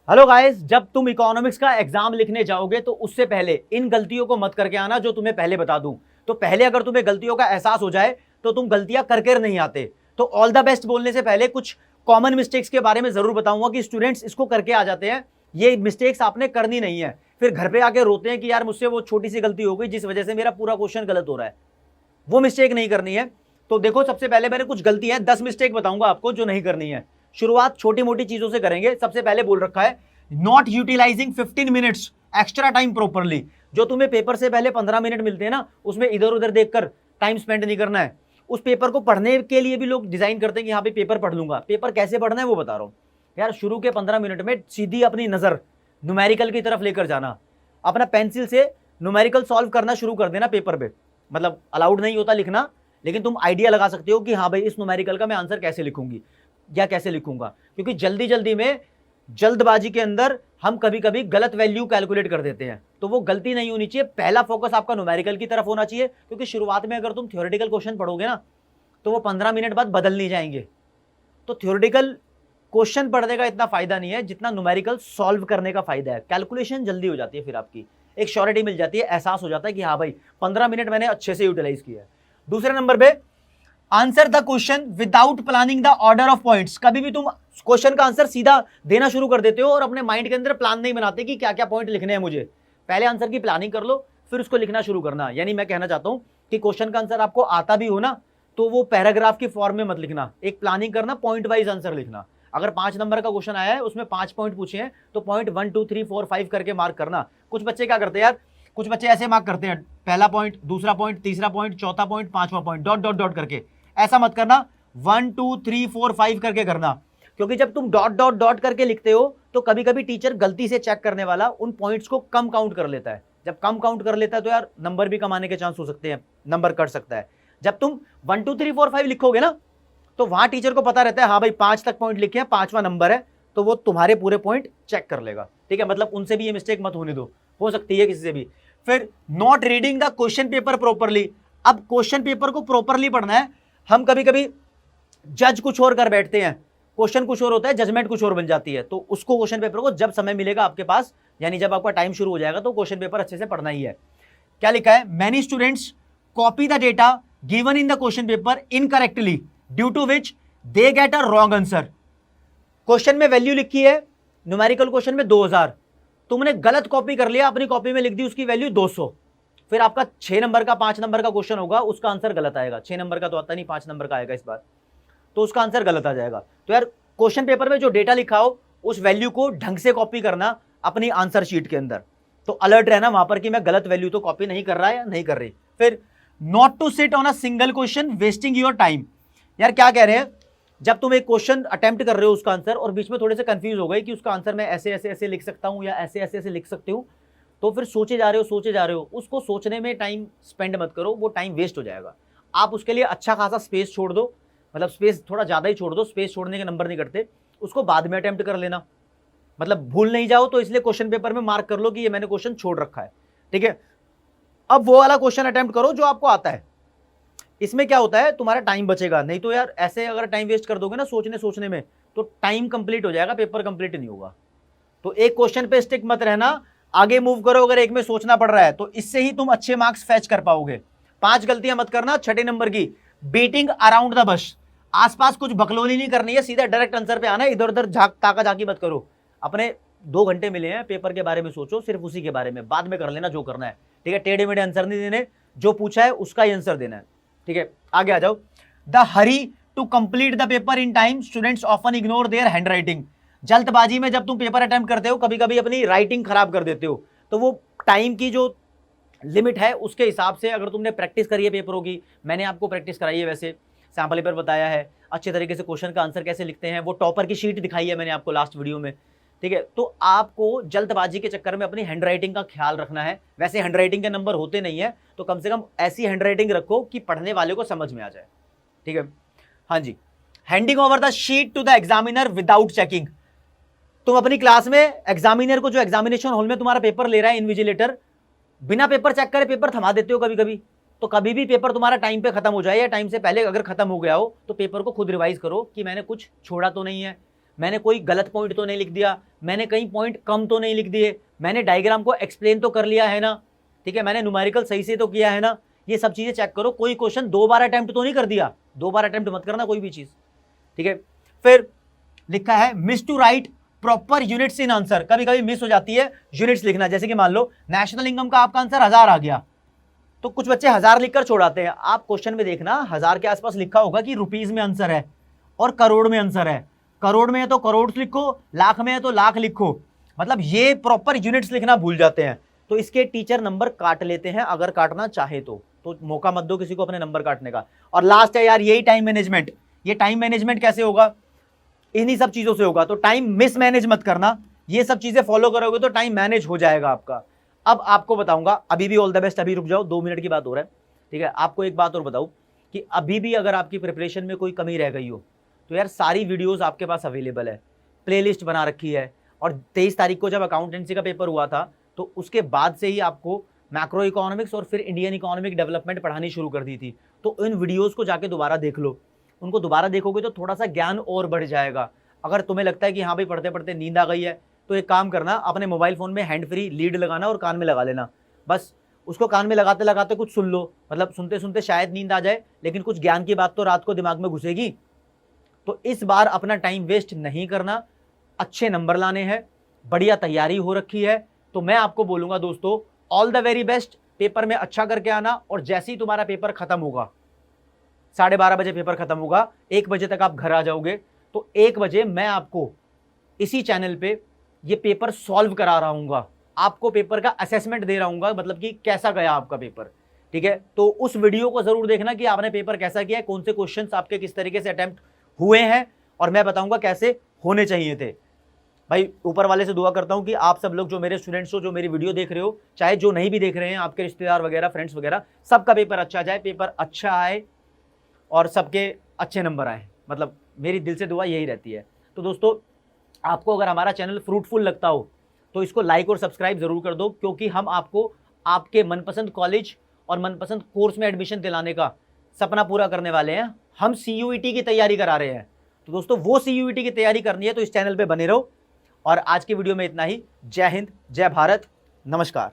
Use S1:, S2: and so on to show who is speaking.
S1: Hello guys, जब तुम economics का एग्जाम लिखने जाओगे तो उससे पहले इन गलतियों को मत करके आना जो तुम्हें पहले बता दूं। तो पहले अगर तुम्हें गलतियों का एहसास हो जाए तो तुम गलतियां करके नहीं आते। तो ऑल द बेस्ट बोलने से पहले कुछ कॉमन मिस्टेक्स के बारे में जरूर बताऊंगा कि स्टूडेंट्स इसको करके आ जाते हैं। ये मिस्टेक्स आपने करनी नहीं है, फिर घर पे आके रोते हैं कि यार मुझसे वो छोटी सी गलती हो गई जिस वजह से मेरा पूरा क्वेश्चन गलत हो रहा है। वो मिस्टेक नहीं करनी है। तो देखो, सबसे पहले मैंने कुछ गलतियां 10 मिस्टेक बताऊंगा आपको जो नहीं करनी है। शुरुआत छोटी मोटी चीजों से करेंगे। सबसे पहले बोल रखा है not utilising 15 minutes extra time properly. जो तुम्हें पेपर से पहले 15 मिनट मिलते हैं ना, उसमें इधर उधर देखकर टाइम स्पेंड नहीं करना है। उस पेपर को पढ़ने के लिए भी लोग डिजाइन करते हैं कि यहाँ पे पेपर पढ़ लूंगा। पेपर कैसे पढ़ना है वो बता रहा हूँ यार। शुरू के 15 मिनट में सीधी अपनी नजर न्यूमेरिकल की तरफ लेकर जाना। अपना पेंसिल से न्यूमेरिकल सॉल्व करना शुरू कर देना पेपर पे। मतलब अलाउड नहीं होता लिखना, लेकिन तुम आइडिया लगा सकते हो कि हाँ भाई इस न्यूमेरिकल का मैं आंसर कैसे लिखूंगी या कैसे लिखूंगा। क्योंकि जल्दी जल्दी में, जल्दबाजी के अंदर हम कभी कभी गलत वैल्यू कैलकुलेट कर देते हैं। तो वो गलती नहीं होनी चाहिए। पहला फोकस आपका न्यूमेरिकल की तरफ होना चाहिए, क्योंकि शुरुआत में अगर तुम थ्योरेटिकल क्वेश्चन पढ़ोगे ना तो वो 15 मिनट बाद बदल नहीं जाएंगे। तो थ्योरेटिकल क्वेश्चन पढ़ने का इतना फायदा नहीं है जितना न्यूमेरिकल सॉल्व करने का फायदा है। कैलकुलेशन जल्दी हो जाती है, फिर आपकी एक श्योरिटी मिल जाती है, एहसास हो जाता है कि हाँ भाई 15 मिनट मैंने अच्छे से यूटिलाइज किया है। दूसरे नंबर पे, answer the question without planning the order of points. कभी भी तुम क्वेश्चन का आंसर सीधा देना शुरू कर देते हो और अपने माइंड के अंदर प्लान नहीं बनाते कि क्या क्या पॉइंट लिखने हैं मुझे। पहले आंसर की प्लानिंग कर लो, फिर उसको लिखना शुरू करना। यानी मैं कहना चाहता हूं कि क्वेश्चन का आंसर आपको आता भी हो ना, तो वो पैराग्राफ की फॉर्म में मत लिखना। एक प्लानिंग करना, पॉइंट वाइज आंसर लिखना। अगर 5 नंबर का क्वेश्चन आया है, उसमें 5 पॉइंट पूछे हैं, तो पॉइंट 1 2 3 4 5 करके मार्क करना। कुछ बच्चे क्या करते हैं यार, कुछ बच्चे ऐसे मार्क करते हैं, पहला पॉइंट, दूसरा पॉइंट, तीसरा पॉइंट, चौथा पॉइंट, पांचवा पॉइंट, डॉट डॉट डॉट करके। ऐसा मत करना, 1 2 3 4 5 करके करना। क्योंकि जब तुम डॉट डॉट डॉट करके लिखते हो तो कभी कभी टीचर गलती से चेक करने वाला उन पॉइंट्स को कम काउंट कर लेता है। जब कम काउंट कर लेता है तो यार नंबर भी कम आने के चांस हो सकते हैं, नंबर कट सकता है। जब तुम 1 2 3 4 5 लिखोगे ना, तो वहां टीचर को पता रहता है हाँ भाई 5 तक पॉइंट लिखे हैं, 5वां नंबर है, तो वो तुम्हारे पूरे पॉइंट चेक कर लेगा। ठीक है, मतलब उनसे भी ये मिस्टेक मत होने दो, हो सकती है किसी से भी। फिर not reading the question paper properly. अब क्वेश्चन पेपर को प्रॉपरली पढ़ना है। हम कभी कभी जज कुछ और कर बैठते हैं, क्वेश्चन कुछ और होता है, जजमेंट कुछ और बन जाती है। तो उसको क्वेश्चन पेपर को जब समय मिलेगा आपके पास, यानी जब आपका टाइम शुरू हो जाएगा, तो क्वेश्चन पेपर अच्छे से पढ़ना ही है। क्या लिखा है, many students copy the data given in the question paper incorrectly due to which they get a wrong answer. Question में वैल्यू लिखी है, न्यूमेरिकल क्वेश्चन में 2000, तुमने गलत कॉपी कर लिया, अपनी कॉपी में लिख दी उसकी वैल्यू 200। फिर आपका 6 नंबर का 5 नंबर का क्वेश्चन होगा, उसका आंसर गलत आएगा। 6 नंबर का तो आता नहीं, 5 नंबर का आएगा इस बार, तो उसका आंसर गलत आ जाएगा। तो यार क्वेश्चन पेपर में जो डेटा लिखा हो उस वैल्यू को ढंग से कॉपी करना अपनी आंसर शीट के अंदर। तो अलर्ट रहना वहां पर कि मैं गलत वैल्यू तो कॉपी नहीं कर रहा है या नहीं कर रही। फिर not to sit on a single question wasting your time. यार क्या कह रहे हैं, जब तुम एक क्वेश्चन अटेम्प्ट कर रहे हो उसका आंसर, और बीच में थोड़े से कंफ्यूज हो गए कि उसका आंसर मैं ऐसे ऐसे ऐसे लिख सकता हूं या ऐसे ऐसे ऐसे लिख सकती हूं, तो फिर सोचे जा रहे हो, उसको सोचने में टाइम स्पेंड मत करो, वो टाइम वेस्ट हो जाएगा। आप उसके लिए अच्छा खासा स्पेस छोड़ दो, मतलब स्पेस थोड़ा ज़्यादा ही छोड़ दो, स्पेस छोड़ने के नंबर नहीं कटते, उसको बाद में अटेम्प्ट कर लेना। मतलब भूल नहीं जाओ, तो इसलिए क्वेश्चन पेपर में मार्क कर लो कि ये मैंने क्वेश्चन छोड़ रखा है। ठीक है, अब वो वाला क्वेश्चन अटेम्प्ट करो जो आपको आता है। इसमें क्या होता है, तुम्हारा टाइम बचेगा। नहीं तो यार ऐसे अगर टाइम वेस्ट कर दोगे ना सोचने में, तो टाइम कंप्लीट हो जाएगा, पेपर कंप्लीट नहीं होगा। तो एक क्वेश्चन पे स्टिक मत रहना, आगे मूव करो। अगर एक में सोचना पड़ रहा है तो इससे ही तुम अच्छे मार्क्स फैच कर पाओगे। 5 गलतियां मत करना। 6 नंबर की, बीटिंग अराउंड द बस। आसपास कुछ बकलोली नहीं करनी है, सीधा डायरेक्ट आंसर पे आना है। इधर उधर ताका झाकी मत करो। अपने 2 घंटे मिले हैं, पेपर के बारे में सोचो, सिर्फ उसी के बारे में, बाद में कर लेना जो करना है। ठीक है, टेढ़े मेढ़े आंसर नहीं देने, जो पूछा है उसका ही आंसर देना है। ठीक है, आगे आ जाओ। The hurry to complete the paper in time, students often ignore their handwriting. जल्दबाजी में जब तुम पेपर अटेम्प्ट करते हो, कभी कभी अपनी राइटिंग खराब कर देते हो। तो वो टाइम की जो लिमिट है उसके हिसाब से, अगर तुमने प्रैक्टिस करी है पेपरों की, मैंने आपको प्रैक्टिस कराई है, वैसे सैम्पल पेपर बताया है, अच्छे तरीके से क्वेश्चन का आंसर कैसे लिखते हैं, वो टॉपर की शीट दिखाई है मैंने आपको लास्ट वीडियो में। ठीक है, तो आपको जल्दबाजी के चक्कर में अपनी हैंडराइटिंग का ख्याल रखना है। वैसे हैंडराइटिंग के नंबर होते नहीं है, तो कम से कम ऐसी हैंडराइटिंग रखो कि पढ़ने वाले को समझ में आ जाए। ठीक है, हाँ जी। Handing over the sheet to the examiner without checking. तुम अपनी क्लास में एग्जामिनर को, जो एग्जामिनेशन हॉल में तुम्हारा पेपर ले रहा है इन्विजिलेटर, बिना पेपर चेक करे पेपर थमा देते हो कभी कभी। तो कभी भी पेपर तुम्हारा टाइम पे खत्म हो जाए या टाइम से पहले अगर खत्म हो गया हो, तो पेपर को खुद रिवाइज करो कि मैंने कुछ छोड़ा तो नहीं है, मैंने कोई गलत पॉइंट तो नहीं लिख दिया, मैंने कहीं पॉइंट कम तो नहीं लिख दिए, मैंने डायग्राम को एक्सप्लेन तो कर लिया है ना, ठीक है, मैंने न्यूमेरिकल सही से तो किया है ना, ये सब चीजें चेक करो। कोई क्वेश्चन 2 बार अटेम्प्ट तो नहीं कर दिया, 2 बार अटेम्प्ट मत करना कोई भी चीज, ठीक है। फिर लिखा है miss to write proper units in answer. कभी कभी मिस हो जाती है यूनिट्स लिखना, जैसे कि मान लो नेशनल इनकम का आपका आंसर 1000 आ गया, तो कुछ बच्चे 1000 लिखकर छोड़ाते हैं। आप क्वेश्चन में देखना 1000 के आसपास लिखा होगा कि रुपीज में आंसर है और करोड़ में आंसर है। करोड़ में है तो करोड़ लिखो, लाख में है तो लाख लिखो, मतलब ये प्रॉपर यूनिट्स लिखना भूल जाते हैं, तो इसके टीचर नंबर काट लेते हैं अगर काटना चाहे तो मौका मत दो किसी को अपने नंबर काटने का। और लास्ट है यार यही टाइम मैनेजमेंट। ये टाइम मैनेजमेंट कैसे होगा, इन्हीं सब चीजों से होगा। तो टाइम मिस मैनेज मत करना, ये सब चीजें फॉलो करोगे तो टाइम मैनेज हो जाएगा आपका। अब आपको बताऊंगा, अभी भी ऑल द बेस्ट, अभी रुक जाओ, 2 मिनट की बात हो रहा है, ठीक है। आपको एक बात और बताऊं कि अभी भी अगर आपकी प्रिपरेशन में कोई कमी रह गई हो तो यार सारी वीडियोस आपके पास अवेलेबल है, प्लेलिस्ट बना रखी है। और 23 तारीख को जब अकाउंटेंसी का पेपर हुआ था तो उसके बाद से ही आपको मैक्रो इकोनॉमिक्स और फिर इंडियन इकोनॉमिक डेवलपमेंट पढ़ानी शुरू कर दी थी। तो इन वीडियोस को जाके दोबारा देख लो, उनको दोबारा देखोगे तो थोड़ा सा ज्ञान और बढ़ जाएगा। अगर तुम्हें लगता है कि हाँ भाई पढ़ते पढ़ते नींद आ गई है, तो एक काम करना, अपने मोबाइल फ़ोन में हैंड फ्री लीड लगाना और कान में लगा लेना, बस उसको कान में लगाते लगाते कुछ सुन लो, मतलब सुनते सुनते शायद नींद आ जाए, लेकिन कुछ ज्ञान की बात तो रात को दिमाग में घुसेगी। तो इस बार अपना टाइम वेस्ट नहीं करना, अच्छे नंबर लाने हैं, बढ़िया तैयारी हो रखी है। तो मैं आपको बोलूँगा दोस्तों, all the very best, paper में अच्छा करके आना। और जैसे ही तुम्हारा पेपर खत्म होगा, 12:30 बजे पेपर खत्म होगा, 1 बजे तक आप घर आ जाओगे, तो 1 बजे मैं आपको इसी चैनल पे ये पेपर सॉल्व करा रहा हूँगा, आपको पेपर का असेसमेंट दे रहा हूँगा, मतलब कि कैसा गया आपका पेपर, ठीक है। तो उस वीडियो को जरूर देखना कि आपने पेपर कैसा किया है, कौन से क्वेश्चंस आपके किस तरीके से अटेम्प्ट हुए हैं, और मैं बताऊंगा कैसे होने चाहिए थे। भाई ऊपर वाले से दुआ करता हूं कि आप सब लोग जो मेरे स्टूडेंट्स हो, जो मेरी वीडियो देख रहे हो, चाहे जो नहीं भी देख रहे हैं, आपके रिश्तेदार वगैरह, फ्रेंड्स वगैरह, सबका पेपर अच्छा जाए, पेपर अच्छा आए और सबके अच्छे नंबर आए, मतलब मेरी दिल से दुआ यही रहती है। तो दोस्तों, आपको अगर हमारा चैनल फ्रूटफुल लगता हो तो इसको लाइक और सब्सक्राइब जरूर कर दो, क्योंकि हम आपको आपके मनपसंद कॉलेज और मनपसंद कोर्स में एडमिशन दिलाने का सपना पूरा करने वाले हैं। हम CUET की तैयारी करा रहे हैं, तो दोस्तों वो CUET की तैयारी करनी है तो इस चैनल पे बने रहो। और आज की वीडियो में इतना ही। जय हिंद, जय भारत, नमस्कार।